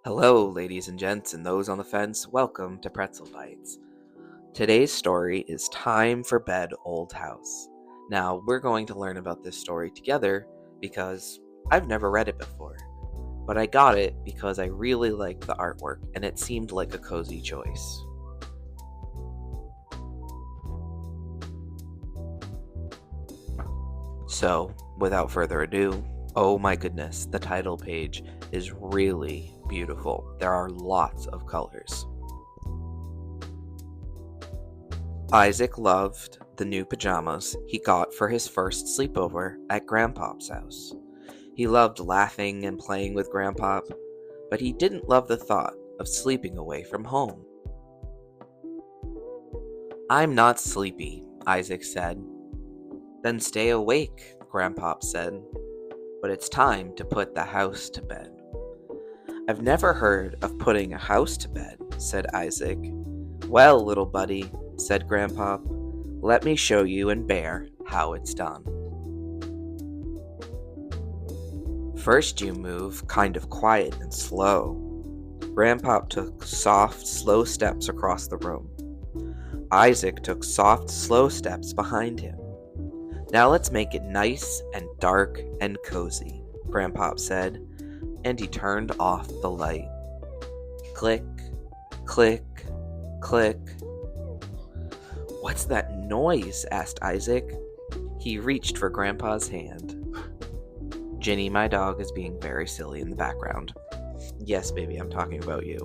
Hello, ladies and gents, and those on the fence. Welcome to Pretzel Bites. Today's story is Time for Bed, Old House. Now, we're going to learn about this story together because I've never read it before, but I got it because I really liked the artwork and it seemed like a cozy choice. So, without further ado, oh my goodness, the title page is really beautiful. There are lots of colors. Isaac loved the new pajamas he got for his first sleepover at Grandpop's house. He loved laughing and playing with Grandpop, but he didn't love the thought of sleeping away from home. "I'm not sleepy," Isaac said. "Then stay awake," Grandpop said. "But it's time to put the house to bed." "I've never heard of putting a house to bed," said Isaac. "Well, little buddy," said Grandpop, "let me show you and Bear how it's done. First you move kind of quiet and slow." Grandpop took soft, slow steps across the room. Isaac took soft, slow steps behind him. "Now let's make it nice and dark and cozy," Grandpop said, and he turned off the light. Click, click, click. "What's that noise?" asked Isaac. He reached for Grandpa's hand. Ginny, my dog, is being very silly in the background. Yes, baby, I'm talking about you.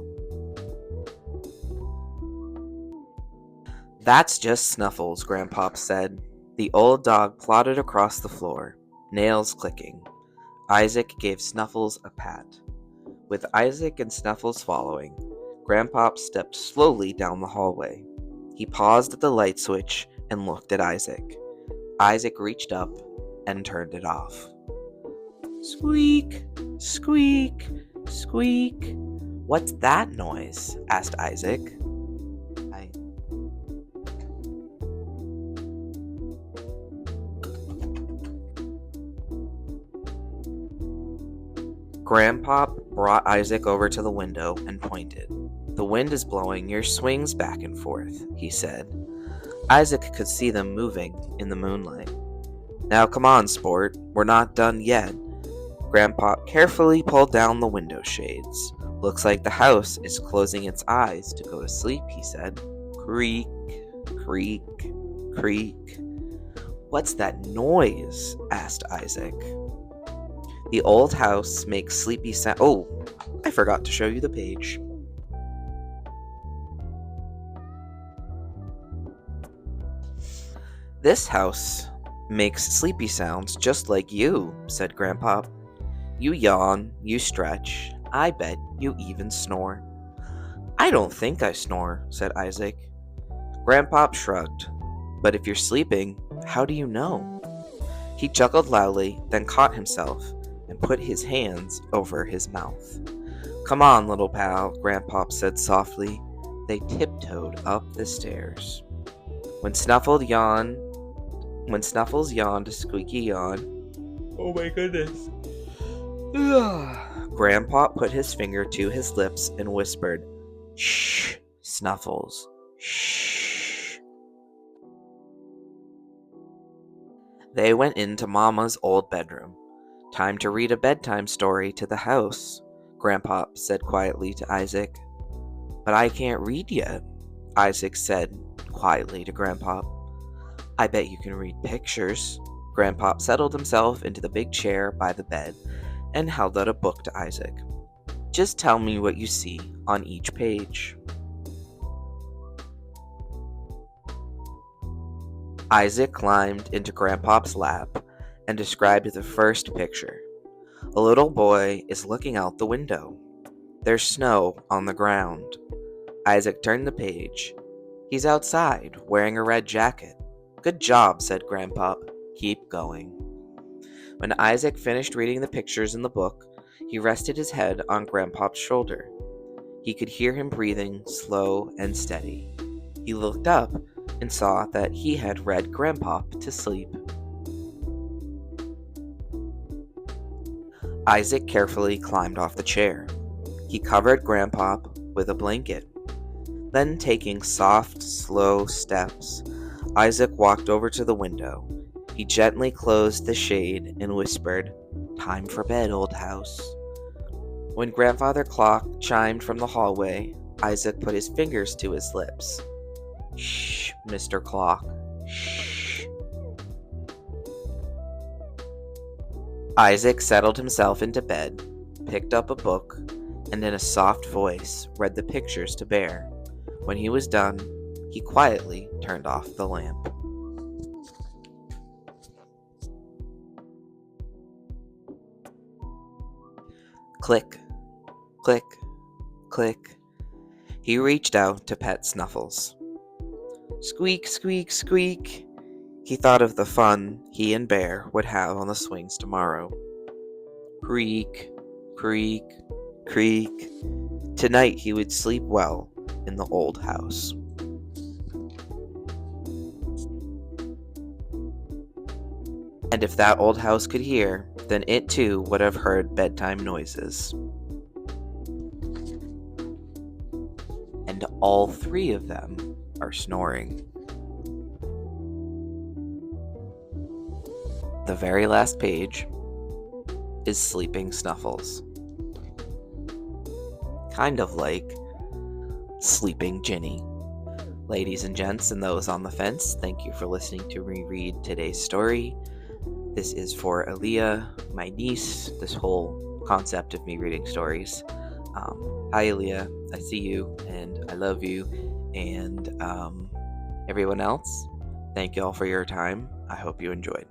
"That's just Snuffles," Grandpop said. The old dog plodded across the floor, nails clicking. Isaac gave Snuffles a pat. With Isaac and Snuffles following, Grandpop stepped slowly down the hallway. He paused at the light switch and looked at Isaac. Isaac reached up and turned it off. Squeak, squeak, squeak. "What's that noise?" asked Isaac. Grandpop brought Isaac over to the window and pointed. "The wind is blowing your swings back and forth," he said. Isaac could see them moving in the moonlight. "Now come on, sport, we're not done yet." Grandpop carefully pulled down the window shades. "Looks like the house is closing its eyes to go to sleep," he said. Creak, creak, creak. "What's that noise?" asked Isaac. The old house makes sleepy sound. Oh, I forgot to show you the page. "This house makes sleepy sounds just like you," said Grandpa. "You yawn, you stretch. I bet you even snore." "I don't think I snore," said Isaac. Grandpa shrugged. "But if you're sleeping, how do you know?" He chuckled loudly, then caught himself and put his hands over his mouth. "Come on, little pal," Grandpop said softly. They tiptoed up the stairs. When Snuffles yawned a squeaky yawn. Oh my goodness. Grandpop put his finger to his lips and whispered, "Shh, Snuffles, shh." They went into Mama's old bedroom. "Time to read a bedtime story to the house," Grandpop said quietly to Isaac. "But I can't read yet," Isaac said quietly to Grandpop. "I bet you can read pictures." Grandpop settled himself into the big chair by the bed and held out a book to Isaac. "Just tell me what you see on each page." Isaac climbed into Grandpop's lap and described the first picture. A little boy is looking out the window. There's snow on the ground. Isaac turned the page. He's outside, wearing a red jacket. "Good job," said Grandpop. "Keep going." When Isaac finished reading the pictures in the book, he rested his head on Grandpop's shoulder. He could hear him breathing slow and steady. He looked up and saw that he had read Grandpop to sleep. Isaac carefully climbed off the chair. He covered Grandpop with a blanket. Then, taking soft, slow steps, Isaac walked over to the window. He gently closed the shade and whispered, "Time for bed, old house." When Grandfather Clock chimed from the hallway, Isaac put his fingers to his lips. "Shh, Mr. Clock. Shh." Isaac settled himself into bed, picked up a book, and in a soft voice read the pictures to Bear. When he was done, he quietly turned off the lamp. Click, click, click. He reached out to pet Snuffles. Squeak, squeak, squeak. He thought of the fun he and Bear would have on the swings tomorrow. Creak, creak, creak. Tonight he would sleep well in the old house. And if that old house could hear, then it too would have heard bedtime noises. And all three of them are snoring. The very last page is Sleeping Snuffles. Kind of like Sleeping Ginny. Ladies and gents and those on the fence, thank you for listening to me read today's story. This is for Aaliyah, my niece, this whole concept of me reading stories. Hi Aaliyah, I see you and I love you, and everyone else, thank you all for your time. I hope you enjoyed.